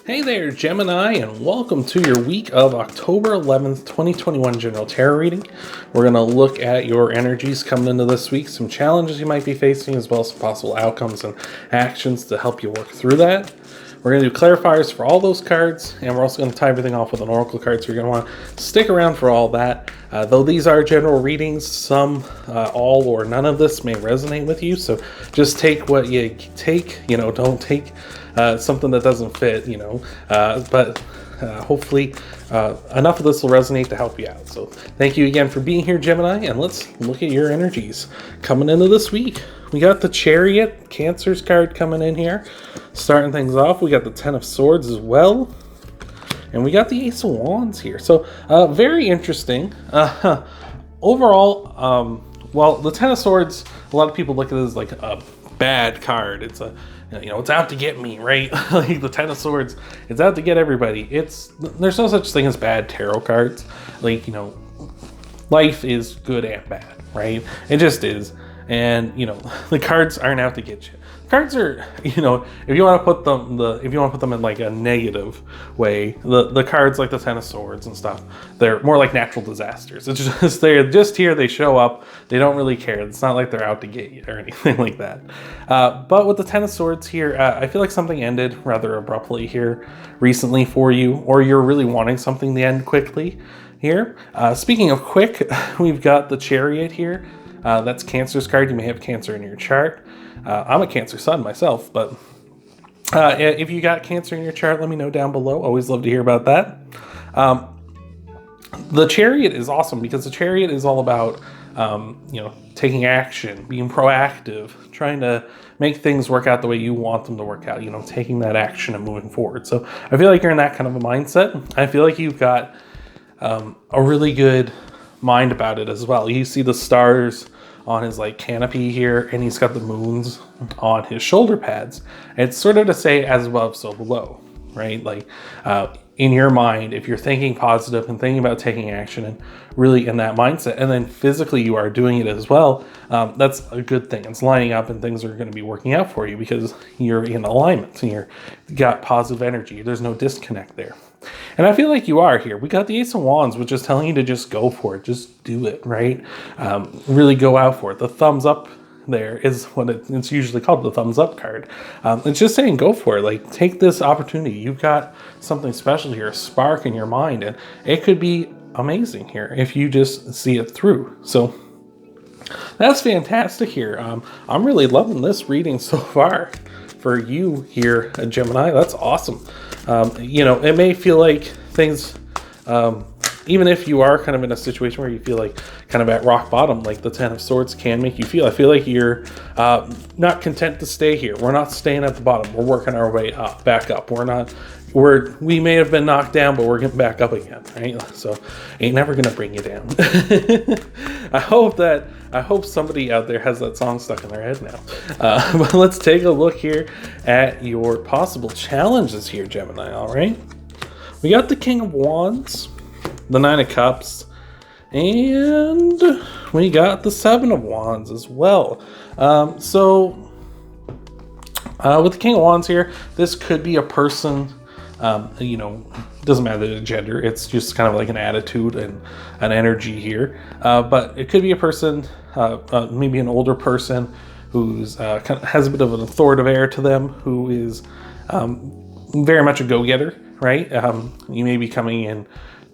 Hey there, Gemini, and welcome to your week of October 11th, 2021 General Tarot reading. We're going to look at your energies coming into this week, some challenges you might be facing, as well as some possible outcomes and actions to help you work through that. We're going to do clarifiers for all those cards, and we're also going to tie everything off with an oracle card, so you're going to want to stick around for all that. Though these are general readings, some, all, or none of this may resonate with you, so just take what you take, don't take something that doesn't fit, but hopefully enough of this will resonate to help you out. So thank you again for being here, Gemini, and let's look at your energies coming into this week. We got the Chariot, Cancer's card coming in here, starting things off. We got the Ten of Swords as well, and we got the Ace of Wands here. So very interesting. Overall, well, the Ten of Swords, a lot of people look at it as like a bad card. It's it's out to get me, right? Like the Ten of Swords, it's out to get everybody. There's no such thing as bad tarot cards. Life is good and bad, right? It just is. And the cards aren't out to get you. Cards are, if you want to put them in like a negative way, the cards like the Ten of Swords and stuff, they're more like natural disasters. It's just they're just here, they show up, they don't really care. It's not like they're out to get you or anything like that. But with the Ten of Swords here, I feel like something ended rather abruptly here recently for you, or you're really wanting something to end quickly here. Speaking of quick, we've got the Chariot here. That's Cancer's card. You may have Cancer in your chart. I'm a Cancer sun myself, but if you got Cancer in your chart, let me know down below. Always love to hear about that. The Chariot is awesome because the Chariot is all about taking action, being proactive, trying to make things work out the way you want them to work out, taking that action and moving forward. So I feel like you're in that kind of a mindset. I feel like you've got a really good mind about it as well. You see the stars on his canopy here, and he's got the moons on his shoulder pads. It's sort of to say as above, so below, right? In your mind, if you're thinking positive and thinking about taking action and really in that mindset, and then physically you are doing it as well, that's a good thing. It's lining up and things are going to be working out for you because you're in alignment and you've got positive energy. There's no disconnect there. And I feel like you are here. We got the Ace of Wands, which is telling you to just go for it. Just do it, right? Really go out for it. The thumbs up there is what it's usually called, the thumbs up card. It's just saying go for it. Take this opportunity. You've got something special here, a spark in your mind, and it could be amazing here if you just see it through. So that's fantastic here. I'm really loving this reading so far for you here, Gemini. That's awesome. It may feel like things, even if you are kind of in a situation where you feel like kind of at rock bottom, like the Ten of Swords can make you feel. I feel like you're not content to stay here. We're not staying at the bottom. We're working our way back up. We may have been knocked down, but we're getting back up again, right? So ain't never gonna bring you down. I hope somebody out there has that song stuck in their head now. But let's take a look here at your possible challenges here, Gemini, all right? We got the King of Wands, the Nine of Cups, and we got the Seven of Wands as well. With the King of Wands here, this could be a person, doesn't matter the gender, it's just kind of like an attitude and an energy here. But it could be a person, maybe an older person who's kind of has a bit of an authoritative air to them, who is very much a go-getter, right? You may be coming in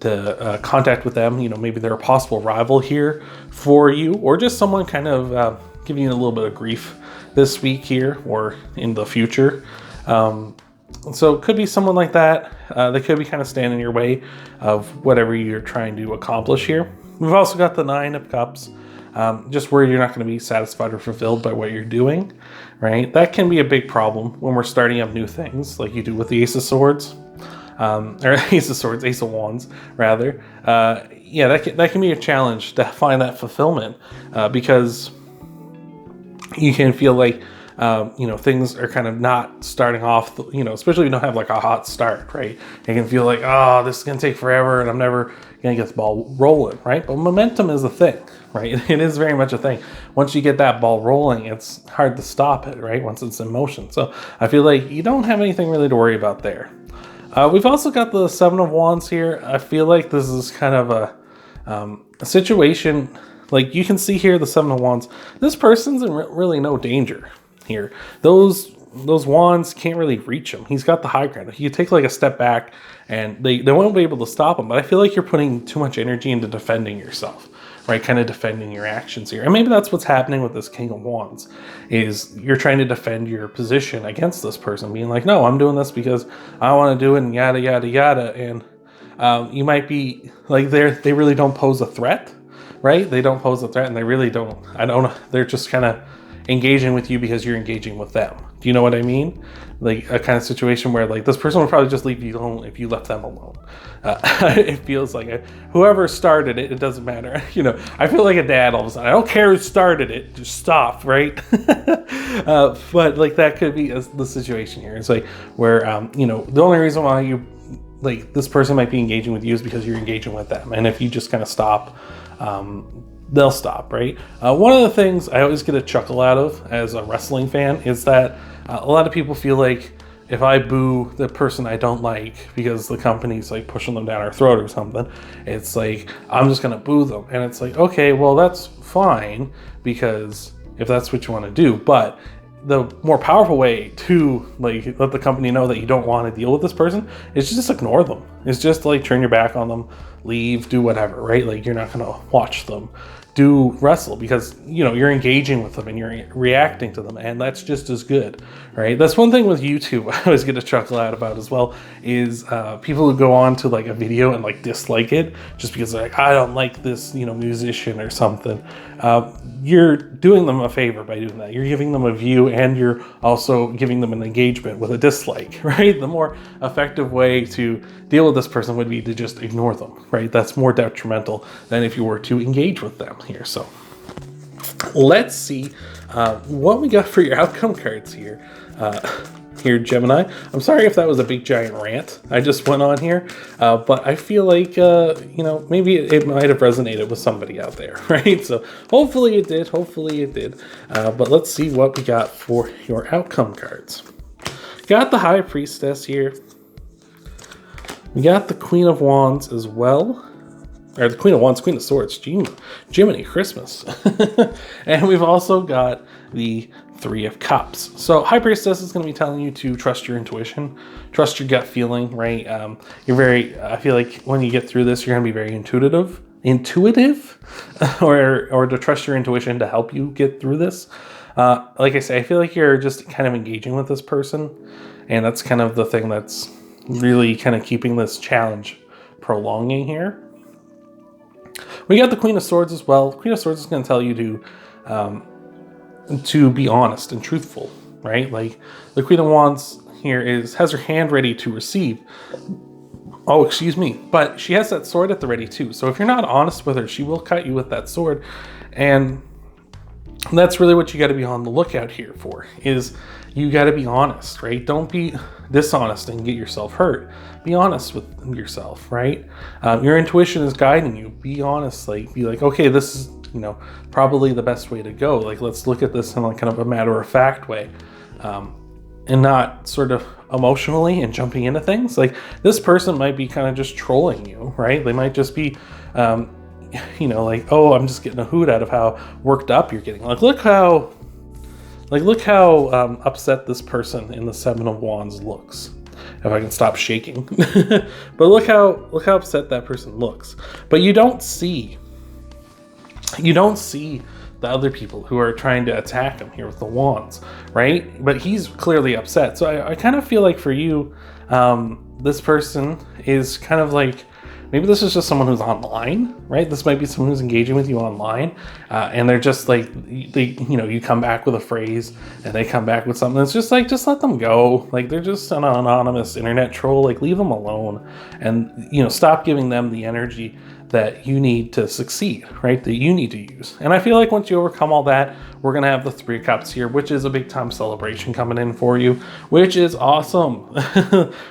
to contact with them. Maybe they're a possible rival here for you, or just someone kind of giving you a little bit of grief this week here or in the future. So it could be someone like that. They could be kind of standing in your way of whatever you're trying to accomplish here. We've also got the Nine of Cups, just where you're not going to be satisfied or fulfilled by what you're doing, right? That can be a big problem when we're starting up new things, like you do with the Ace of Swords, Ace of Wands, rather. That can be a challenge to find that fulfillment, because you can feel like things are kind of not starting off, especially if you don't have a hot start, right? You can feel like, oh, this is going to take forever and I'm never going to get the ball rolling, right? But momentum is a thing, right? It is very much a thing. Once you get that ball rolling, it's hard to stop it, right? Once it's in motion. So I feel like you don't have anything really to worry about there. We've also got the Seven of Wands here. I feel like this is kind of a situation, like you can see here, the Seven of Wands. This person's in really no danger here. Those wands can't really reach him. He's got the high ground. If you take like a step back and they won't be able to stop him, but I feel like you're putting too much energy into defending yourself, right? Kind of defending your actions here. And maybe that's what's happening with this King of Wands, is you're trying to defend your position against this person, being like, no, I'm doing this because I want to do it and yada, yada, yada. And you might be like, they really don't pose a threat, right? They don't pose a threat, and they really don't, they're just kind of engaging with you because you're engaging with them. Do you know what I mean? Like a kind of situation where like this person would probably just leave you alone if you left them alone. It feels like whoever started it, it doesn't matter. You know, I feel like a dad all of a sudden. I don't care who started it, just stop, right? But like that could be the situation here. It's like where, you know, the only reason why you, like this person might be engaging with you is because you're engaging with them. And if you just kind of stop, they'll stop, right? One of the things I always get a chuckle out of as a wrestling fan is that a lot of people feel like if I boo the person I don't like because the company's like pushing them down our throat or something, it's like, I'm just gonna boo them. And it's like, okay, well, that's fine, because if that's what you want to do, but the more powerful way to like let the company know that you don't want to deal with this person is just ignore them. It's just like turn your back on them, leave, do whatever, right? Like you're not going to watch them do wrestle because, you know, you're engaging with them and you're reacting to them, and that's just as good, right? That's one thing with YouTube I always get a chuckle out about as well, is people who go on to like a video and like dislike it just because they're like, I don't like this, you know, musician or something. You're doing them a favor by doing that. You're giving them a view, and you're also giving them an engagement with a dislike, right? The more effective way to deal with this person would be to just ignore them, right? That's more detrimental than if you were to engage with them here. So let's see what we got for your outcome cards here. Here, Gemini. I'm sorry if that was a big giant rant I just went on here, but I feel like, you know, maybe it might have resonated with somebody out there, right? So hopefully it did. Hopefully it did. But let's see what we got for your outcome cards. Got the High Priestess here. We got the Queen of Wands as well. Or the Queen of Wands, Queen of Swords, Gemini, Christmas. And we've also got the Three of Cups. So High Priestess is going to be telling you to trust your intuition, trust your gut feeling, right? I feel like when you get through this, you're going to be very intuitive, or to trust your intuition to help you get through this. Like I say, I feel like you're just kind of engaging with this person, and that's kind of the thing that's really kind of keeping this challenge prolonging here. We got the Queen of Swords as well. Queen of Swords is going to tell you to be honest and truthful, right? Like the Queen of Wands here has her hand ready to receive. Oh, excuse me. But she has that sword at the ready too. So if you're not honest with her, she will cut you with that sword. And that's really what you got to be on the lookout here for, is you got to be honest, right? Don't be dishonest and get yourself hurt. Be honest with yourself, right? Your intuition is guiding you. Be honest, like be like, okay, this is, you know, probably the best way to go. Like, let's look at this in like kind of a matter of fact way, and not sort of emotionally and jumping into things. Like this person might be kind of just trolling you, right? They might just be, you know, like, oh, I'm just getting a hoot out of how worked up you're getting. Like, look how upset this person in the Seven of Wands looks. If I can stop shaking. But look how upset that person looks. But you don't see the other people who are trying to attack him here with the wands, right? But he's clearly upset. So I kind of feel like for you, this person is kind of like, maybe this is just someone who's online, right? This might be someone who's engaging with you online, and they're just like, you come back with a phrase and they come back with something. It's just like, just let them go. Like they're just an anonymous internet troll. Like leave them alone, and stop giving them the energy that you need to succeed, right? That you need to use. And I feel like once you overcome all that, we're gonna have the Three of Cups here, which is a big time celebration coming in for you, which is awesome.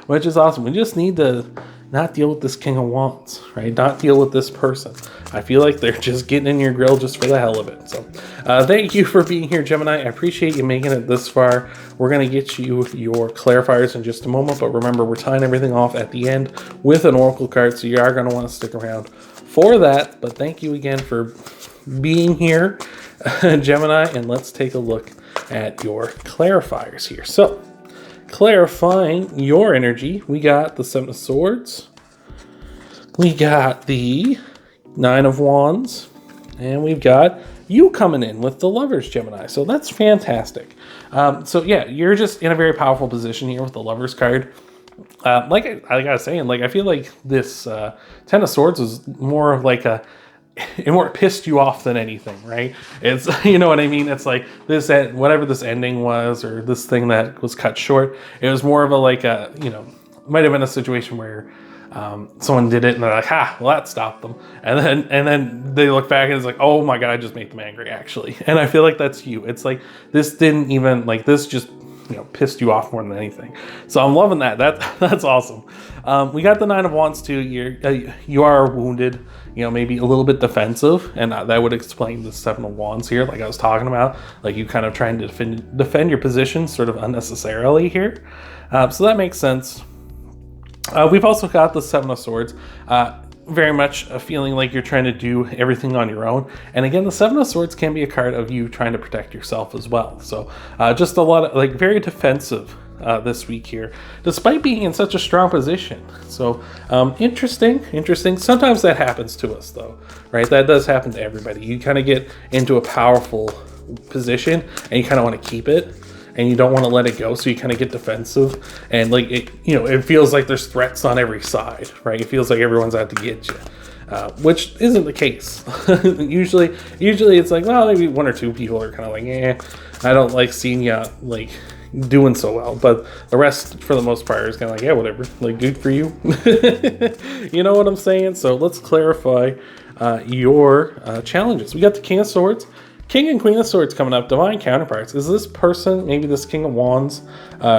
Which is awesome. We just need to not deal with this King of Wands, right? Not deal with this person. I feel like they're just getting in your grill just for the hell of it. So thank you for being here, Gemini. I appreciate you making it this far. We're going to get you your clarifiers in just a moment, but remember, we're tying everything off at the end with an oracle card, so you are going to want to stick around for that. But thank you again for being here, Gemini, and let's take a look at your clarifiers here. So clarifying your energy, we got the Seven of Swords, we got the Nine of Wands, and we've got you coming in with the Lovers, Gemini. So that's fantastic. So yeah, you're just in a very powerful position here with the Lovers card. Like I gotta say, and like I feel like this Ten of Swords is more of like it more pissed you off than anything, right? It's, you know what I mean? It's like this, whatever this ending was, or this thing that was cut short, it was more of a, like a, you know, might have been a situation where someone did it and they're like, ha, well, that stopped them. And then they look back and it's like, oh my God, I just made them angry, actually. And I feel like that's you. It's like, this didn't even, like, this just, you know, pissed you off more than anything. So I'm loving that. That's awesome. We got the Nine of Wands too. You are wounded, you know, maybe a little bit defensive, and that would explain the Seven of Wands here, like I was talking about, like you kind of trying to defend your position sort of unnecessarily here. So that makes sense. We've also got the Seven of Swords. Very much a feeling like you're trying to do everything on your own. And again, the Seven of Swords can be a card of you trying to protect yourself as well. So just a lot of, like, very defensive this week here, despite being in such a strong position. So interesting. Sometimes that happens to us though, right? That does happen to everybody. You kind of get into a powerful position and you kind of want to keep it, and you don't want to let it go, so you kind of get defensive, and like it, you know, it feels like there's threats on every side, right? It feels like everyone's out to get you, which isn't the case. usually it's like, well, maybe one or two people are kind of like, I don't like seeing you like doing so well, but the rest, for the most part, is kind of like, yeah, whatever, like, good for you. You know what I'm saying? So let's clarify your challenges. We got the King of Swords, King and Queen of Swords coming up, divine counterparts. Is this person, maybe this King of Wands,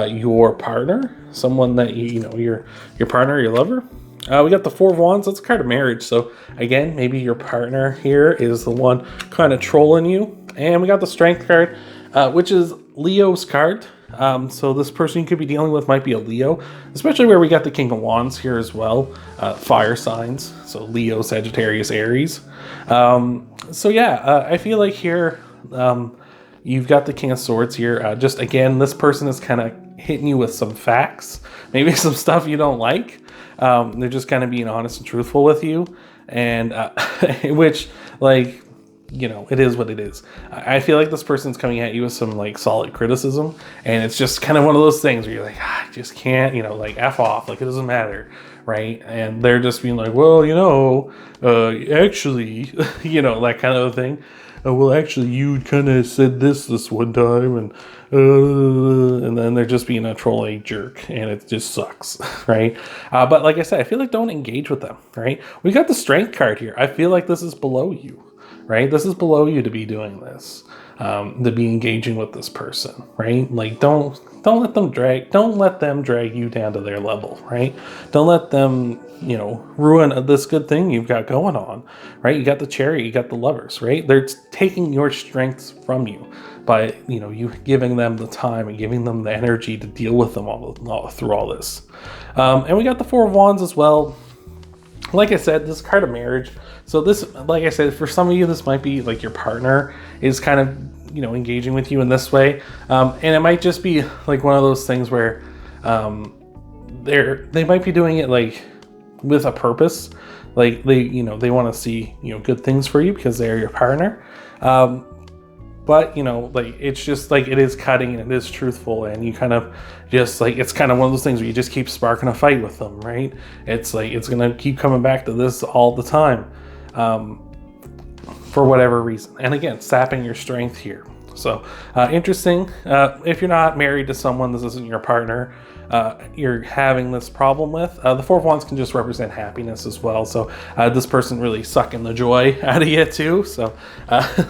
your partner? Someone that you know, your partner, your lover? We got the Four of Wands. That's a card of marriage. So again, maybe your partner here is the one kind of trolling you. And we got the Strength card, which is Leo's card. So this person you could be dealing with might be a Leo, especially where we got the King of Wands here as well. Fire signs, so Leo, Sagittarius, Aries. So yeah, I feel like here you've got the King of Swords here. Just again, this person is kind of hitting you with some facts, maybe some stuff you don't like. They're just kind of being honest and truthful with you, and which, like, you know, it is what it is. I feel like this person's coming at you with some like solid criticism, and it's just kind of one of those things where you're like, I just can't, you know, like, F off, like, it doesn't matter, right? And they're just being like, well, you know, actually, you know, that kind of a thing. Well, actually, you kind of said this one time, and then they're just being a trolling jerk, and it just sucks, right? But like I said, I feel like don't engage with them, right? We got the Strength card here. I feel like this is below you, right? This is below you to be doing this, to be engaging with this person, right? Like, don't let them drag you down to their level, right? Don't let them, you know, ruin this good thing you've got going on, right? You got the Chariot, you got the Lovers, right? They're taking your strengths from you by, you know, you giving them the time and giving them the energy to deal with them all through all this. And we got the Four of Wands as well. Like I said, this card of marriage. So this, like I said, for some of you, this might be like your partner is kind of, you know, engaging with you in this way. And it might just be like one of those things where they might be doing it like with a purpose. Like they, you know, they want to see, you know, good things for you because they're your partner. But, you know, like, it's just like, it is cutting and it is truthful, and you kind of just like, it's kind of one of those things where you just keep sparking a fight with them, right? It's like, it's going to keep coming back to this all the time, for whatever reason. And again, sapping your strength here. So interesting. If you're not married to someone, this isn't your partner, you're having this problem with, the Four of Wands can just represent happiness as well. So this person really sucking the joy out of you too. So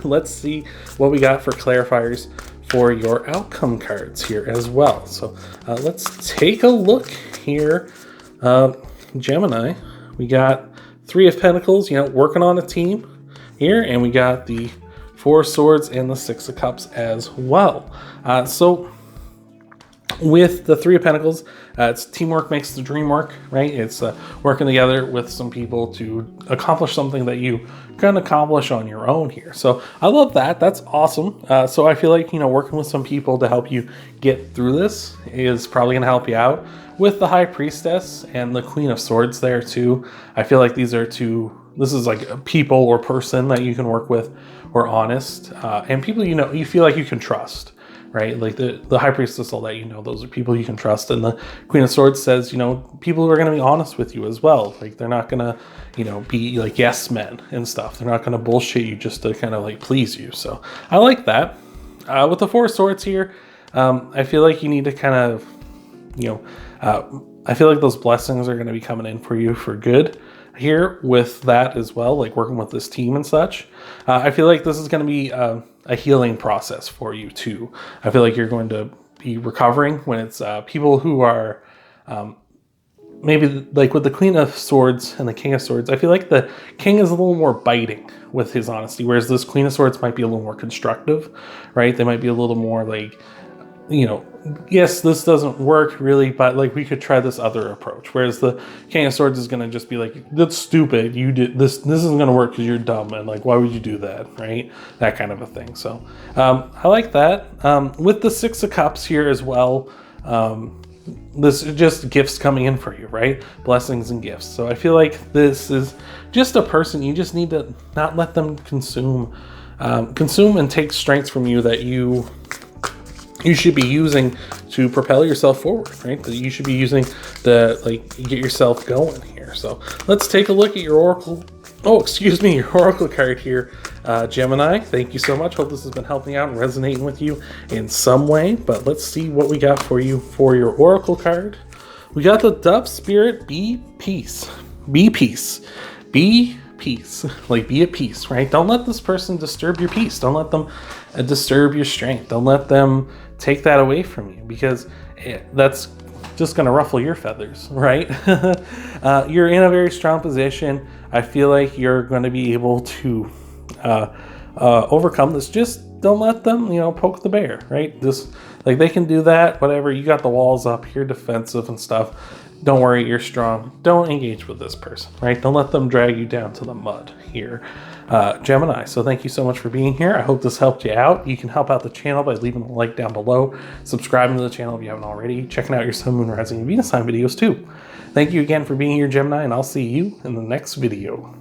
let's see what we got for clarifiers for your outcome cards here as well. So let's take a look here. Gemini, we got Three of Pentacles, you know, working on a team here, and we got the Four of Swords and the Six of Cups as well. So with the Three of Pentacles, it's teamwork makes the dream work, right? It's working together with some people to accomplish something that you can accomplish on your own here. So I love that. That's awesome. So I feel like, you know, working with some people to help you get through this is probably going to help you out. With the High Priestess and the Queen of Swords there too, I feel like these are two, this is like a people or person that you can work with or honest, and people, you know, you feel like you can trust. Right? Like the High Priestess will let you know those are people you can trust. And the Queen of Swords says, you know, people who are going to be honest with you as well. Like they're not going to, you know, be like yes men and stuff. They're not going to bullshit you just to kind of like please you. So I like that. With the Four of Swords here, I feel like you need to kind of, you know, I feel like those blessings are going to be coming in for you for good here with that as well, like working with this team and such. I feel like this is going to be a healing process for you too. I feel like you're going to be recovering when it's people who are maybe like with the Queen of Swords and the King of Swords. I feel like the King is a little more biting with his honesty, whereas this Queen of Swords might be a little more constructive, right? They might be a little more like, you know, yes, this doesn't work really, but like we could try this other approach. Whereas the King of Swords is going to just be like, that's stupid. You did this. This isn't going to work because you're dumb. And like, why would you do that? Right? That kind of a thing. So I like that. With the Six of Cups here as well, this is just gifts coming in for you, right? Blessings and gifts. So I feel like this is just a person. You just need to not let them consume and take strengths from you that you should be using to propel yourself forward, right? That you should be using to like get yourself going here. So let's take a look at your oracle. Oh, excuse me, your oracle card here, Gemini. Thank you so much. Hope this has been helping out and resonating with you in some way. But let's see what we got for you for your oracle card. We got the Dove Spirit. Be peace. Be peace. Be peace. Like be at peace, right? Don't let this person disturb your peace. Don't let them disturb your strength. Don't let them take that away from you, because that's just going to ruffle your feathers, right? You're in a very strong position. I feel like you're going to be able to overcome this. Just don't let them, you know, poke the bear, right? Just like they can do that, whatever. You got the walls up, you're defensive and stuff. Don't worry, you're strong. Don't engage with this person, right? Don't let them drag you down to the mud here, Gemini. So thank you so much for being here. I hope this helped you out. You can help out the channel by leaving a like down below, subscribing to the channel if you haven't already, checking out your Sun, Moon, Rising, and Venus sign videos too. Thank you again for being here, Gemini, and I'll see you in the next video.